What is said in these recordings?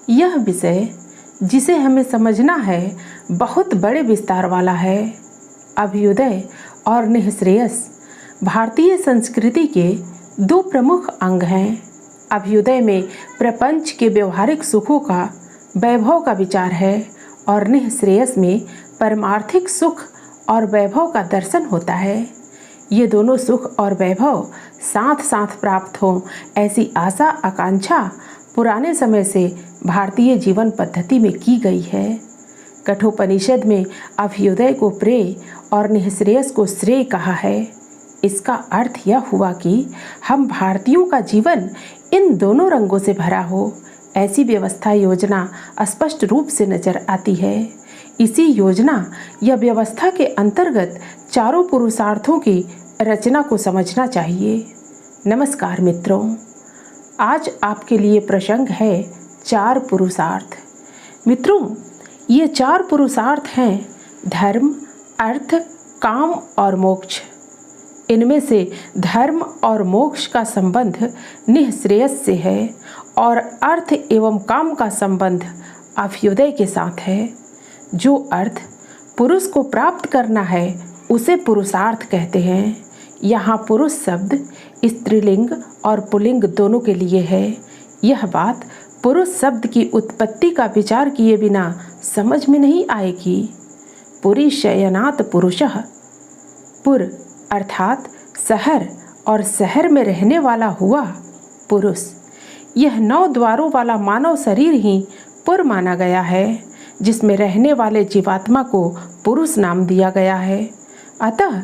यह विषय जिसे हमें समझना है बहुत बड़े विस्तार वाला है। अभ्युदय और निःश्रेयस भारतीय संस्कृति के दो प्रमुख अंग हैं। अभ्युदय में प्रपंच के व्यवहारिक सुखों का वैभव का विचार है और निःश्रेयस में परमार्थिक सुख और वैभव का दर्शन होता है। ये दोनों सुख और वैभव साथ साथ प्राप्त हों ऐसी आशा आकांक्षा पुराने समय से भारतीय जीवन पद्धति में की गई है। कठोपनिषद में अभ्युदय को प्रेय और निःश्रेयस को श्रेय कहा है। इसका अर्थ यह हुआ कि हम भारतीयों का जीवन इन दोनों रंगों से भरा हो ऐसी व्यवस्था योजना स्पष्ट रूप से नजर आती है। इसी योजना या व्यवस्था के अंतर्गत चारों पुरुषार्थों की रचना को समझना चाहिए। नमस्कार मित्रों, आज आपके लिए प्रसंग है चार पुरुषार्थ। मित्रों, ये चार पुरुषार्थ हैं धर्म, अर्थ, काम और मोक्ष। इनमें से धर्म और मोक्ष का संबंध निःश्रेयस से है और अर्थ एवं काम का संबंध अभ्युदय के साथ है। जो अर्थ पुरुष को प्राप्त करना है उसे पुरुषार्थ कहते हैं। यहाँ पुरुष शब्द स्त्रीलिंग और पुल्लिंग दोनों के लिए है। यह बात पुरुष शब्द की उत्पत्ति का विचार किए बिना समझ में नहीं आएगी। पुरी शयनात पुरुषः, पुर अर्थात शहर और शहर में रहने वाला हुआ पुरुष। यह 9 द्वारों वाला मानव शरीर ही पुर माना गया है, जिसमें रहने वाले जीवात्मा को पुरुष नाम दिया गया है। अतः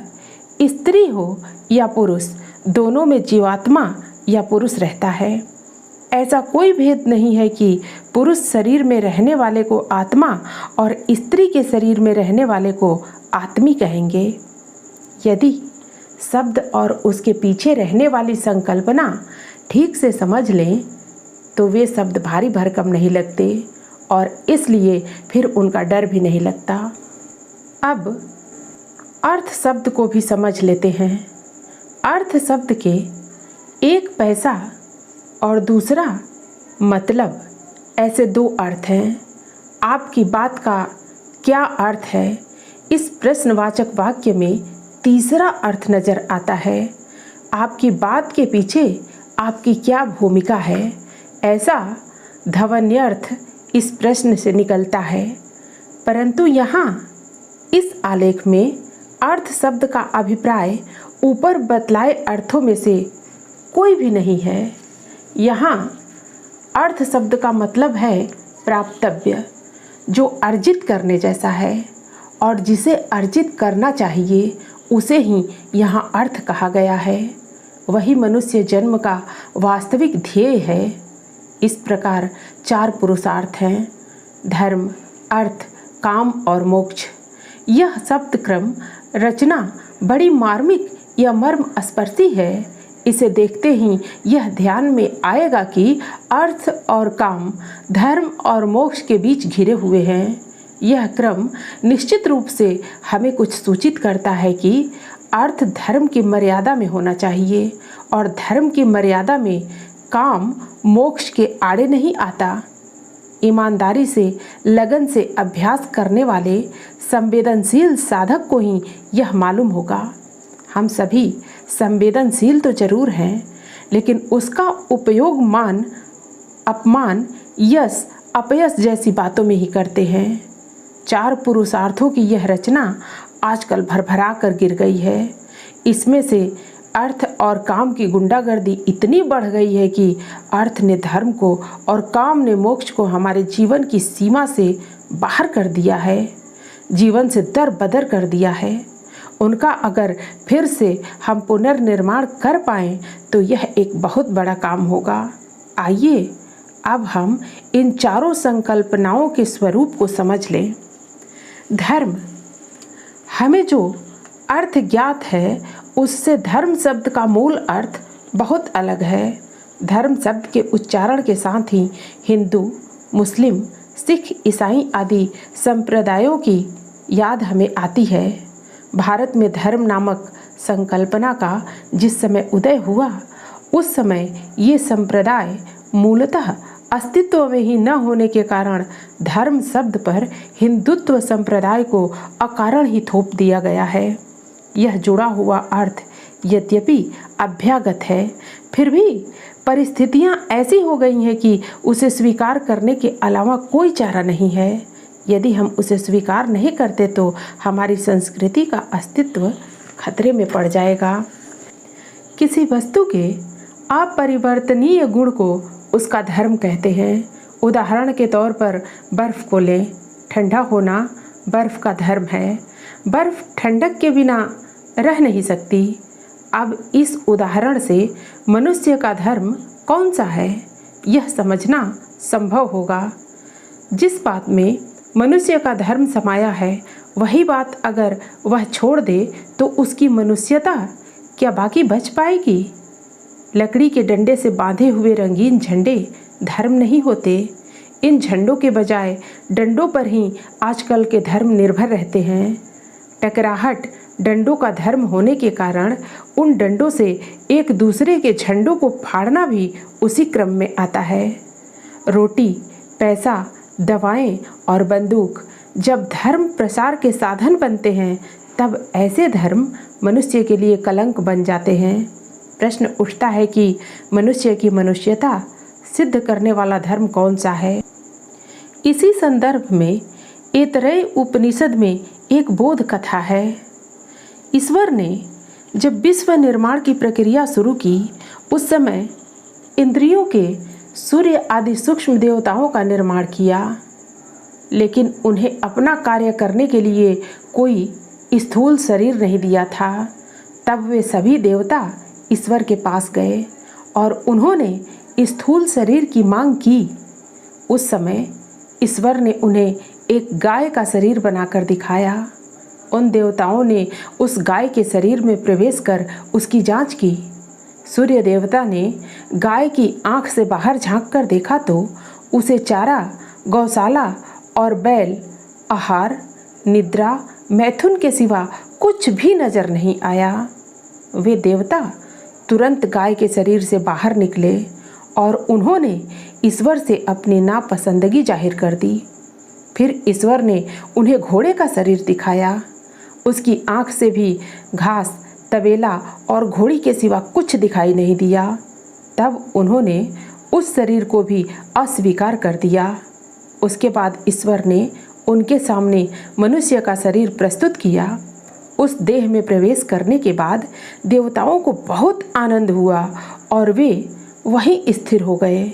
स्त्री हो या पुरुष, दोनों में जीवात्मा या पुरुष रहता है। ऐसा कोई भेद नहीं है कि पुरुष शरीर में रहने वाले को आत्मा और स्त्री के शरीर में रहने वाले को आत्मी कहेंगे। यदि शब्द और उसके पीछे रहने वाली संकल्पना ठीक से समझ लें तो वे शब्द भारी भरकम नहीं लगते और इसलिए फिर उनका डर भी नहीं लगता। अब अर्थ शब्द को भी समझ लेते हैं। अर्थ शब्द के एक पैसा और दूसरा मतलब, ऐसे दो अर्थ हैं। आपकी बात का क्या अर्थ है, इस प्रश्नवाचक वाक्य में तीसरा अर्थ नजर आता है। आपकी बात के पीछे आपकी क्या भूमिका है, ऐसा ध्वन्यर्थ इस प्रश्न से निकलता है। परंतु यहाँ इस आलेख में अर्थ शब्द का अभिप्राय ऊपर बतलाए अर्थों में से कोई भी नहीं है। यहाँ अर्थ शब्द का मतलब है प्राप्तव्य, जो अर्जित करने जैसा है और जिसे अर्जित करना चाहिए उसे ही यहाँ अर्थ कहा गया है। वही मनुष्य जन्म का वास्तविक ध्येय है। इस प्रकार चार पुरुषार्थ हैं धर्म, अर्थ, काम और मोक्ष। यह शब्द क्रम रचना बड़ी मार्मिक या मर्म स्पर्शी है। इसे देखते ही यह ध्यान में आएगा कि अर्थ और काम धर्म और मोक्ष के बीच घिरे हुए हैं। यह क्रम निश्चित रूप से हमें कुछ सूचित करता है कि अर्थ धर्म की मर्यादा में होना चाहिए और धर्म की मर्यादा में काम मोक्ष के आड़े नहीं आता। ईमानदारी से, लगन से अभ्यास करने वाले संवेदनशील साधक को ही यह मालूम होगा। हम सभी संवेदनशील तो जरूर हैं, लेकिन उसका उपयोग मान, अपमान, यश, अपयश जैसी बातों में ही करते हैं। चार पुरुषार्थों की यह रचना आजकल भरभरा कर गिर गई है। इसमें से अर्थ और काम की गुंडागर्दी इतनी बढ़ गई है कि अर्थ ने धर्म को और काम ने मोक्ष को हमारे जीवन की सीमा से बाहर कर दिया है, जीवन से दर बदर कर दिया है। उनका अगर फिर से हम पुनर्निर्माण कर पाएं तो यह एक बहुत बड़ा काम होगा। आइए अब हम इन चारों संकल्पनाओं के स्वरूप को समझ लें। धर्म, हमें जो अर्थ ज्ञात है उससे धर्म शब्द का मूल अर्थ बहुत अलग है। धर्म शब्द के उच्चारण के साथ ही हिंदू, मुस्लिम, सिख, ईसाई आदि संप्रदायों की याद हमें आती है। भारत में धर्म नामक संकल्पना का जिस समय उदय हुआ उस समय ये संप्रदाय मूलतः अस्तित्व में ही न होने के कारण धर्म शब्द पर हिंदुत्व संप्रदाय को अकारण ही थोप दिया गया है। यह जुड़ा हुआ अर्थ यद्यपि अभ्यागत है, फिर भी परिस्थितियां ऐसी हो गई हैं कि उसे स्वीकार करने के अलावा कोई चारा नहीं है। यदि हम उसे स्वीकार नहीं करते तो हमारी संस्कृति का अस्तित्व खतरे में पड़ जाएगा। किसी वस्तु के अपरिवर्तनीय गुण को उसका धर्म कहते हैं। उदाहरण के तौर पर बर्फ़ को लें। ठंडा होना बर्फ़ का धर्म है। बर्फ़ ठंडक के बिना रह नहीं सकती। अब इस उदाहरण से मनुष्य का धर्म कौन सा है, यह समझना संभव होगा। जिस बात में मनुष्य का धर्म समाया है, वही बात अगर वह छोड़ दे तो उसकी मनुष्यता क्या बाकी बच पाएगी? लकड़ी के डंडे से बांधे हुए रंगीन झंडे धर्म नहीं होते। इन झंडों के बजाय डंडों पर ही आजकल के धर्म निर्भर रहते हैं। टकराहट डंडों का धर्म होने के कारण उन डंडों से एक दूसरे के झंडों को फाड़ना भी उसी क्रम में आता है। रोटी, पैसा, दवाएं और बंदूक जब धर्म प्रसार के साधन बनते हैं, तब ऐसे धर्म मनुष्य के लिए कलंक बन जाते हैं। प्रश्न उठता है कि मनुष्य की मनुष्यता सिद्ध करने वाला धर्म कौन सा है? इसी संदर्भ में ऐतरेय उपनिषद में एक बोध कथा है। ईश्वर ने जब विश्व निर्माण की प्रक्रिया शुरू की, उस समय इंद्रियों के सूर्य आदि सूक्ष्म देवताओं का निर्माण किया, लेकिन उन्हें अपना कार्य करने के लिए कोई स्थूल शरीर नहीं दिया था। तब वे सभी देवता ईश्वर के पास गए और उन्होंने स्थूल शरीर की मांग की। उस समय ईश्वर ने उन्हें एक गाय का शरीर बनाकर दिखाया। उन देवताओं ने उस गाय के शरीर में प्रवेश कर उसकी जांच की। सूर्य देवता ने गाय की आंख से बाहर झांक कर देखा तो उसे चारा, गौशाला और बैल, आहार, निद्रा, मैथुन के सिवा कुछ भी नजर नहीं आया। वे देवता तुरंत गाय के शरीर से बाहर निकले और उन्होंने ईश्वर से अपनी नापसंदगी जाहिर कर दी। फिर ईश्वर ने उन्हें घोड़े का शरीर दिखाया। उसकी आंख से भी घास, तबेला और घोड़ी के सिवा कुछ दिखाई नहीं दिया। तब उन्होंने उस शरीर को भी अस्वीकार कर दिया। उसके बाद ईश्वर ने उनके सामने मनुष्य का शरीर प्रस्तुत किया। उस देह में प्रवेश करने के बाद देवताओं को बहुत आनंद हुआ और वे वहीं स्थिर हो गए।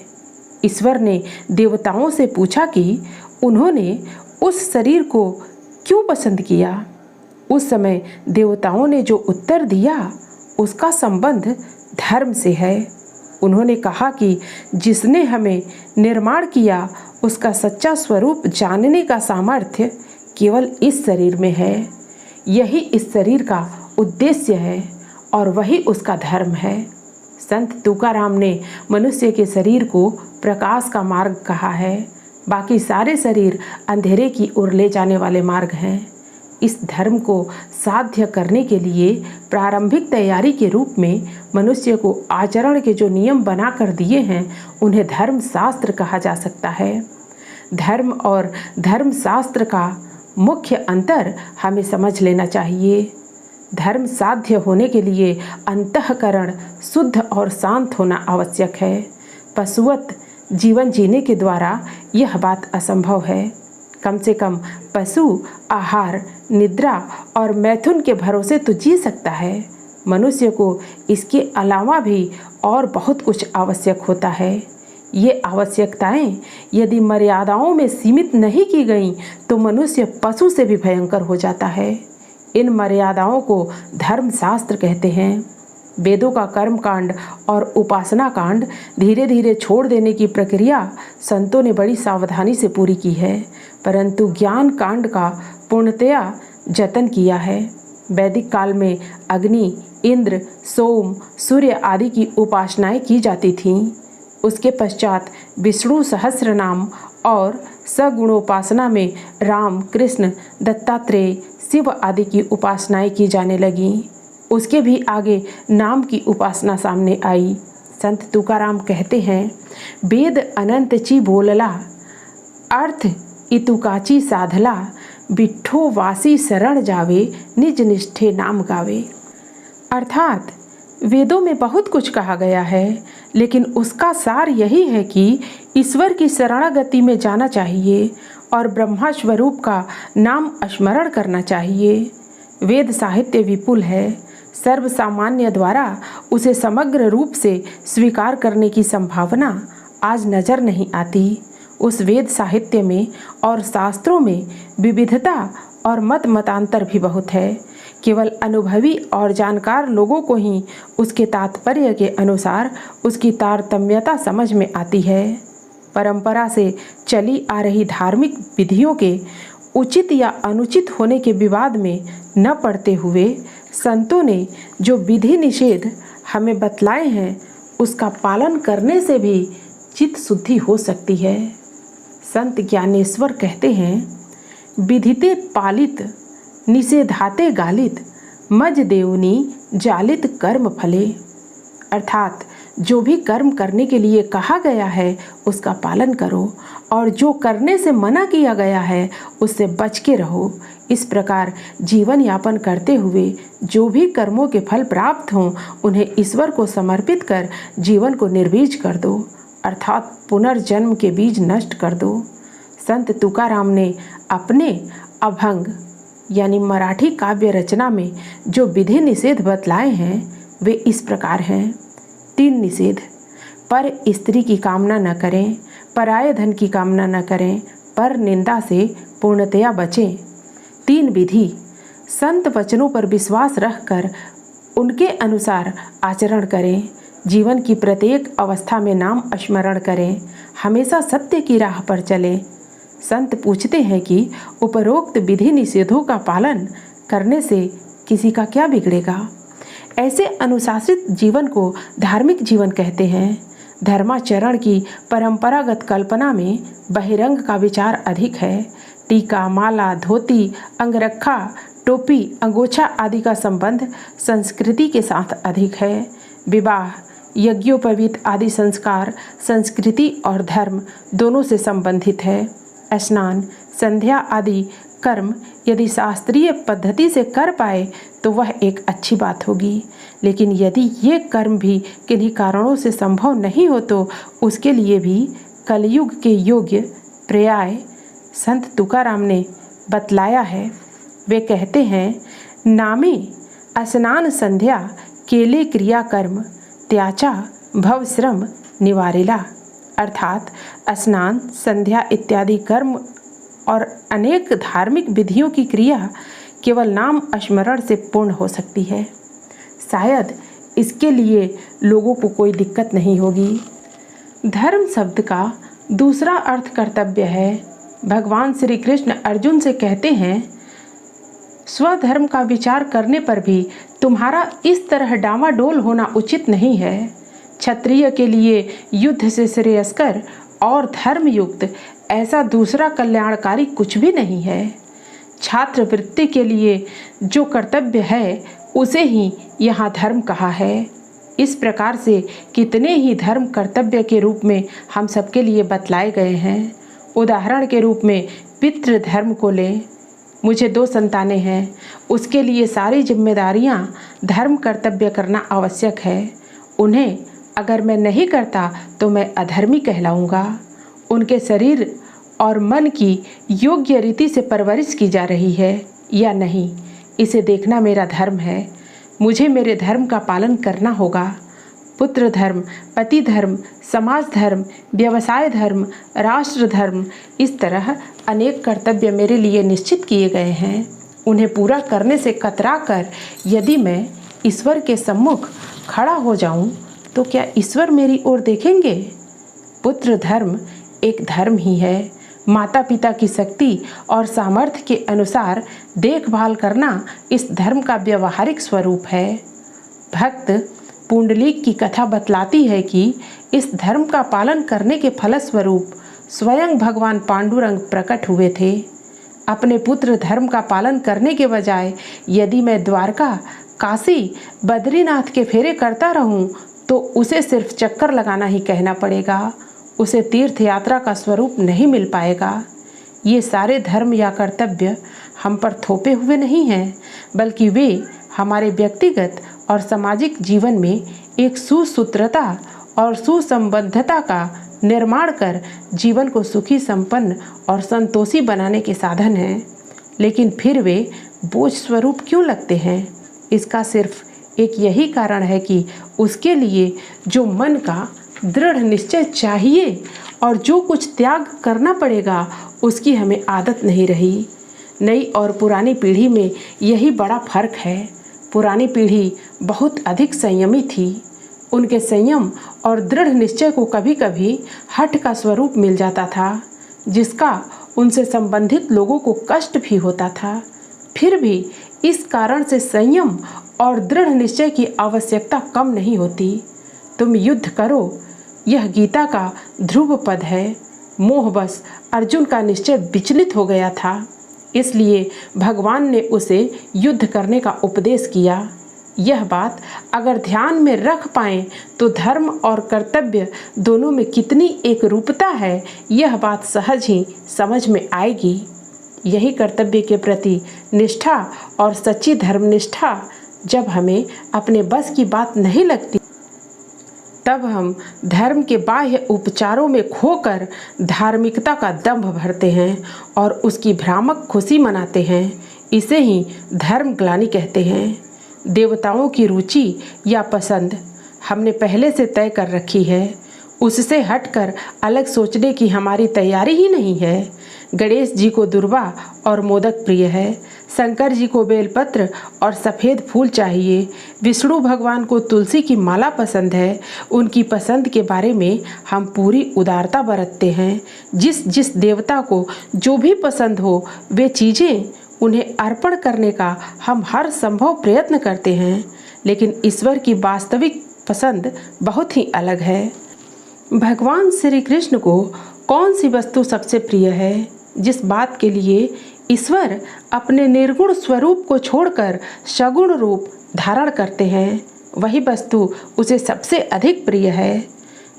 ईश्वर ने देवताओं से पूछा कि उन्होंने उस शरीर को क्यों पसंद किया। उस समय देवताओं ने जो उत्तर दिया उसका संबंध धर्म से है। उन्होंने कहा कि जिसने हमें निर्माण किया उसका सच्चा स्वरूप जानने का सामर्थ्य केवल इस शरीर में है। यही इस शरीर का उद्देश्य है और वही उसका धर्म है। संत तुकाराम ने मनुष्य के शरीर को प्रकाश का मार्ग कहा है। बाकी सारे शरीर अंधेरे की ओर ले जाने वाले मार्ग हैं। इस धर्म को साध्य करने के लिए प्रारंभिक तैयारी के रूप में मनुष्य को आचरण के जो नियम बनाकर दिए हैं, उन्हें धर्म शास्त्र कहा जा सकता है। धर्म और धर्मशास्त्र का मुख्य अंतर हमें समझ लेना चाहिए। धर्म साध्य होने के लिए अंतःकरण शुद्ध और शांत होना आवश्यक है। पशुवत जीवन जीने के द्वारा यह बात असंभव है। कम से कम पशु आहार, निद्रा और मैथुन के भरोसे तो जी सकता है। मनुष्य को इसके अलावा भी और बहुत कुछ आवश्यक होता है। ये आवश्यकताएं यदि मर्यादाओं में सीमित नहीं की गईं तो मनुष्य पशु से भी भयंकर हो जाता है। इन मर्यादाओं को धर्मशास्त्र कहते हैं। वेदों का कर्म कांड और उपासना कांड धीरे धीरे छोड़ देने की प्रक्रिया संतों ने बड़ी सावधानी से पूरी की है, परंतु ज्ञान कांड का पूर्णतया जतन किया है। वैदिक काल में अग्नि, इंद्र, सोम, सूर्य आदि की उपासनाएं की जाती थीं। उसके पश्चात विष्णु सहस्र नाम और सगुणोपासना में राम, कृष्ण, दत्तात्रेय, शिव आदि की उपासनाएं की जाने लगीं। उसके भी आगे नाम की उपासना सामने आई। संत तुकाराम कहते हैं, वेद अनंत ची बोलला, अर्थ इतुकाची साधला, बिट्ठो वासी शरण जावे, निज निष्ठे नाम गावे। अर्थात वेदों में बहुत कुछ कहा गया है, लेकिन उसका सार यही है कि ईश्वर की शरणागति में जाना चाहिए और ब्रह्मा स्वरूप का नाम स्मरण करना चाहिए। वेद साहित्य विपुल है, सर्वसामान्य द्वारा उसे समग्र रूप से स्वीकार करने की संभावना आज नजर नहीं आती। उस वेद साहित्य में और शास्त्रों में विविधता और मतांतर भी बहुत है। केवल अनुभवी और जानकार लोगों को ही उसके तात्पर्य के अनुसार उसकी तारतम्यता समझ में आती है। परंपरा से चली आ रही धार्मिक विधियों के उचित या अनुचित होने के विवाद में न पड़ते हुए संतों ने जो विधि निषेध हमें बतलाए हैं, उसका पालन करने से भी चित्त शुद्धि हो सकती है। संत ज्ञानेश्वर कहते हैं, विधिते पालित निषेधाते गालित, मज देवनी जालित कर्म फले। अर्थात जो भी कर्म करने के लिए कहा गया है उसका पालन करो और जो करने से मना किया गया है उससे बच के रहो। इस प्रकार जीवन यापन करते हुए जो भी कर्मों के फल प्राप्त हों उन्हें ईश्वर को समर्पित कर जीवन को निर्बीज कर दो, अर्थात पुनर्जन्म के बीज नष्ट कर दो। संत तुकाराम ने अपने अभंग यानी मराठी काव्य रचना में जो विधि निषेध बतलाए हैं वे इस प्रकार हैं। 3 निषेध। पर स्त्री की कामना न करें, पराये धन की कामना न करें, पर निंदा से पूर्णतया बचें। 3 विधि। संत वचनों पर विश्वास रखकर उनके अनुसार आचरण करें। जीवन की प्रत्येक अवस्था में नाम स्मरण करें। हमेशा सत्य की राह पर चलें। संत पूछते हैं कि उपरोक्त विधि निषेधों का पालन करने से किसी का क्या बिगड़ेगा। ऐसे अनुशासित जीवन को धार्मिक जीवन कहते हैं। धर्माचरण की परंपरागत कल्पना में बहिरंग का विचार अधिक है। टीका, माला, धोती, अंगरखा, टोपी, अंगोछा आदि का संबंध संस्कृति के साथ अधिक है। विवाह, यज्ञोपवीत आदि संस्कार संस्कृति और धर्म दोनों से संबंधित है। स्नान, संध्या आदि कर्म यदि शास्त्रीय पद्धति से कर पाए तो वह एक अच्छी बात होगी, लेकिन यदि ये कर्म भी किन्हीं कारणों से संभव नहीं हो तो उसके लिए भी कलयुग के योग्य पर्याय संत तुकाराम ने बतलाया है। वे कहते हैं, नामे स्नान संध्या केले क्रिया कर्म, त्याचा भव श्रम निवारेला। अर्थात स्नान, संध्या इत्यादि कर्म और अनेक धार्मिक विधियों की क्रिया केवल नाम स्मरण से पूर्ण हो सकती है। शायद इसके लिए लोगों को कोई दिक्कत नहीं होगी। धर्म शब्द का दूसरा अर्थ कर्तव्य है। भगवान श्री कृष्ण अर्जुन से कहते हैं, स्वधर्म का विचार करने पर भी तुम्हारा इस तरह डामाडोल होना उचित नहीं है। क्षत्रिय के लिए युद्ध से श्रेयस्कर और धर्मयुक्त ऐसा दूसरा कल्याणकारी कुछ भी नहीं है। छात्रवृत्ति के लिए जो कर्तव्य है उसे ही यहाँ धर्म कहा है। इस प्रकार से कितने ही धर्म कर्तव्य के रूप में हम सबके लिए बतलाए गए हैं। उदाहरण के रूप में पितृधर्म को लें। मुझे 2 संतानें हैं, उसके लिए सारी जिम्मेदारियां धर्म कर्तव्य करना आवश्यक है। उन्हें अगर मैं नहीं करता तो मैं अधर्मी कहलाऊंगा। उनके शरीर और मन की योग्य रीति से परवरिश की जा रही है या नहीं, इसे देखना मेरा धर्म है। मुझे मेरे धर्म का पालन करना होगा। पुत्र धर्म, पति धर्म, समाज धर्म, व्यवसाय धर्म, राष्ट्र धर्म, इस तरह अनेक कर्तव्य मेरे लिए निश्चित किए गए हैं। उन्हें पूरा करने से कतरा कर यदि मैं ईश्वर के सम्मुख खड़ा हो जाऊं तो क्या ईश्वर मेरी ओर देखेंगे? पुत्र धर्म एक धर्म ही है। माता पिता की शक्ति और सामर्थ्य के अनुसार देखभाल करना इस धर्म का व्यवहारिक स्वरूप है। भक्त पुंडलीक की कथा बतलाती है कि इस धर्म का पालन करने के फलस्वरूप स्वयं भगवान पांडुरंग प्रकट हुए थे। अपने पुत्र धर्म का पालन करने के बजाय यदि मैं द्वारका, काशी, बद्रीनाथ के फेरे करता रहूं तो उसे सिर्फ चक्कर लगाना ही कहना पड़ेगा, उसे तीर्थ यात्रा का स्वरूप नहीं मिल पाएगा। ये सारे धर्म या कर्तव्य हम पर थोपे हुए नहीं हैं, बल्कि वे हमारे व्यक्तिगत और सामाजिक जीवन में एक सुसूत्रता और सुसंबद्धता का निर्माण कर जीवन को सुखी, संपन्न और संतोषी बनाने के साधन हैं। लेकिन फिर वे बोझ स्वरूप क्यों लगते हैं? इसका सिर्फ एक यही कारण है कि उसके लिए जो मन का दृढ़ निश्चय चाहिए और जो कुछ त्याग करना पड़ेगा, उसकी हमें आदत नहीं रही। नई और पुरानी पीढ़ी में यही बड़ा फर्क है। पुरानी पीढ़ी बहुत अधिक संयमी थी। उनके संयम और दृढ़ निश्चय को कभी कभी हठ का स्वरूप मिल जाता था, जिसका उनसे संबंधित लोगों को कष्ट भी होता था। फिर भी इस कारण से संयम और दृढ़ निश्चय की आवश्यकता कम नहीं होती। तुम युद्ध करो, यह गीता का ध्रुव पद है। मोहवश अर्जुन का निश्चय विचलित हो गया था, इसलिए भगवान ने उसे युद्ध करने का उपदेश किया। यह बात अगर ध्यान में रख पाएं तो धर्म और कर्तव्य दोनों में कितनी एक रूपता है, यह बात सहज ही समझ में आएगी। यही कर्तव्य के प्रति निष्ठा और सच्ची धर्मनिष्ठा जब हमें अपने बस की बात नहीं लगती, तब हम धर्म के बाह्य उपचारों में खोकर धार्मिकता का दंभ भरते हैं और उसकी भ्रामक खुशी मनाते हैं। इसे ही धर्म ग्लानि कहते हैं। देवताओं की रुचि या पसंद हमने पहले से तय कर रखी है, उससे हटकर अलग सोचने की हमारी तैयारी ही नहीं है। गणेश जी को दुर्वा और मोदक प्रिय है, शंकर जी को बेलपत्र और सफ़ेद फूल चाहिए, विष्णु भगवान को तुलसी की माला पसंद है। उनकी पसंद के बारे में हम पूरी उदारता बरतते हैं। जिस जिस देवता को जो भी पसंद हो वे चीज़ें उन्हें अर्पण करने का हम हर संभव प्रयत्न करते हैं। लेकिन ईश्वर की वास्तविक पसंद बहुत ही अलग है। भगवान श्री कृष्ण को कौन सी वस्तु सबसे प्रिय है? जिस बात के लिए ईश्वर अपने निर्गुण स्वरूप को छोड़कर सगुण रूप धारण करते हैं, वही वस्तु उसे सबसे अधिक प्रिय है।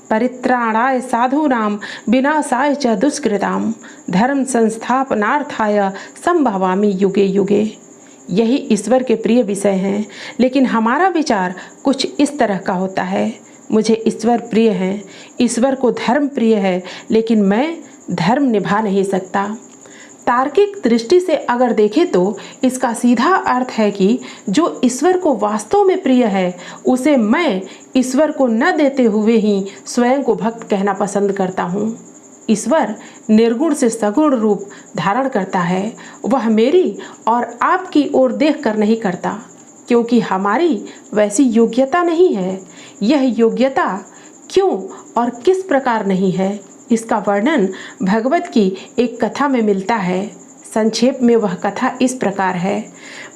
परित्राणाय साधूनां विनाशाय च दुष्कृतां धर्म संस्थापनार्थाय संभवामि युगे युगे। यही ईश्वर के प्रिय विषय हैं। लेकिन हमारा विचार कुछ इस तरह का होता है, मुझे ईश्वर प्रिय है, ईश्वर को धर्म प्रिय है, लेकिन मैं धर्म निभा नहीं सकता। तार्किक दृष्टि से अगर देखें तो इसका सीधा अर्थ है कि जो ईश्वर को वास्तव में प्रिय है, उसे मैं ईश्वर को न देते हुए ही स्वयं को भक्त कहना पसंद करता हूँ। ईश्वर निर्गुण से सगुण रूप धारण करता है। वह मेरी और आपकी ओर देख कर नहीं करता, क्योंकि हमारी वैसी योग्यता नहीं है। यह योग्यता क्यों और किस प्रकार नहीं है, इसका वर्णन भगवत की एक कथा में मिलता है। संक्षेप में वह कथा इस प्रकार है।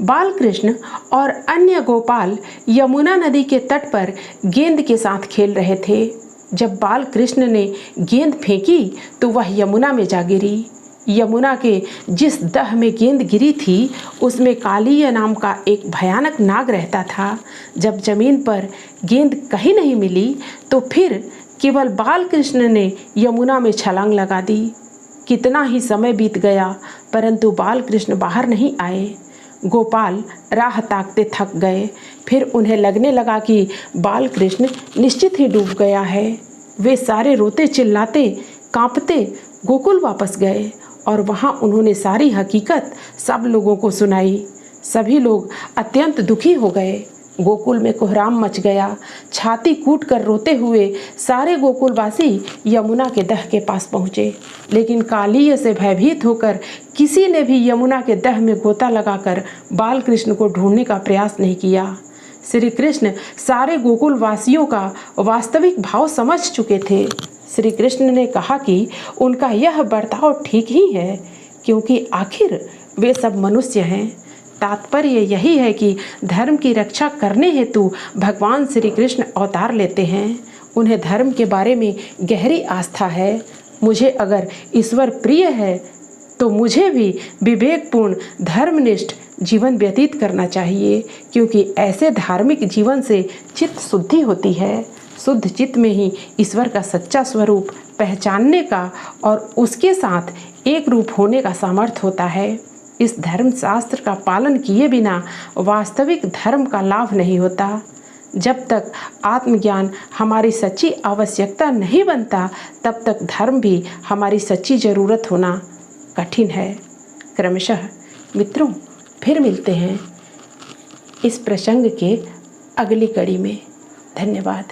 बालकृष्ण और अन्य गोपाल यमुना नदी के तट पर गेंद के साथ खेल रहे थे। जब बालकृष्ण ने गेंद फेंकी तो वह यमुना में जा गिरी। यमुना के जिस दह में गेंद गिरी थी, उसमें कालीय नाम का एक भयानक नाग रहता था। जब जमीन पर गेंद कहीं नहीं मिली तो फिर केवल बालकृष्ण ने यमुना में छलांग लगा दी। कितना ही समय बीत गया, परंतु बालकृष्ण बाहर नहीं आए। गोपाल राह ताकते थक गए। फिर उन्हें लगने लगा कि बालकृष्ण निश्चित ही डूब गया है। वे सारे रोते चिल्लाते कांपते गोकुल वापस गए और वहां उन्होंने सारी हकीकत सब लोगों को सुनाई। सभी लोग अत्यंत दुखी हो गए। गोकुल में कोहराम मच गया। छाती कूट कर रोते हुए सारे गोकुलवासी यमुना के दह के पास पहुँचे, लेकिन कालीय से भयभीत होकर किसी ने भी यमुना के दह में गोता लगाकर बालकृष्ण को ढूंढने का प्रयास नहीं किया। श्री कृष्ण सारे गोकुलवासियों का वास्तविक भाव समझ चुके थे। श्री कृष्ण ने कहा कि उनका यह बर्ताव ठीक ही है, क्योंकि आखिर वे सब मनुष्य हैं। तात्पर्य यही है कि धर्म की रक्षा करने हेतु भगवान श्री कृष्ण अवतार लेते हैं। उन्हें धर्म के बारे में गहरी आस्था है। मुझे अगर ईश्वर प्रिय है तो मुझे भी विवेकपूर्ण धर्मनिष्ठ जीवन व्यतीत करना चाहिए, क्योंकि ऐसे धार्मिक जीवन से चित्त शुद्धि होती है, शुद्ध चित्त में ही ईश्वर का सच्चा स्वरूप पहचानने का और उसके साथ एक रूप होने का सामर्थ्य होता है। इस धर्म शास्त्र का पालन किए बिना वास्तविक धर्म का लाभ नहीं होता। जब तक आत्मज्ञान हमारी सच्ची आवश्यकता नहीं बनता, तब तक धर्म भी हमारी सच्ची ज़रूरत होना कठिन है। क्रमशः मित्रों, फिर मिलते हैं इस प्रसंग के अगली कड़ी में। धन्यवाद।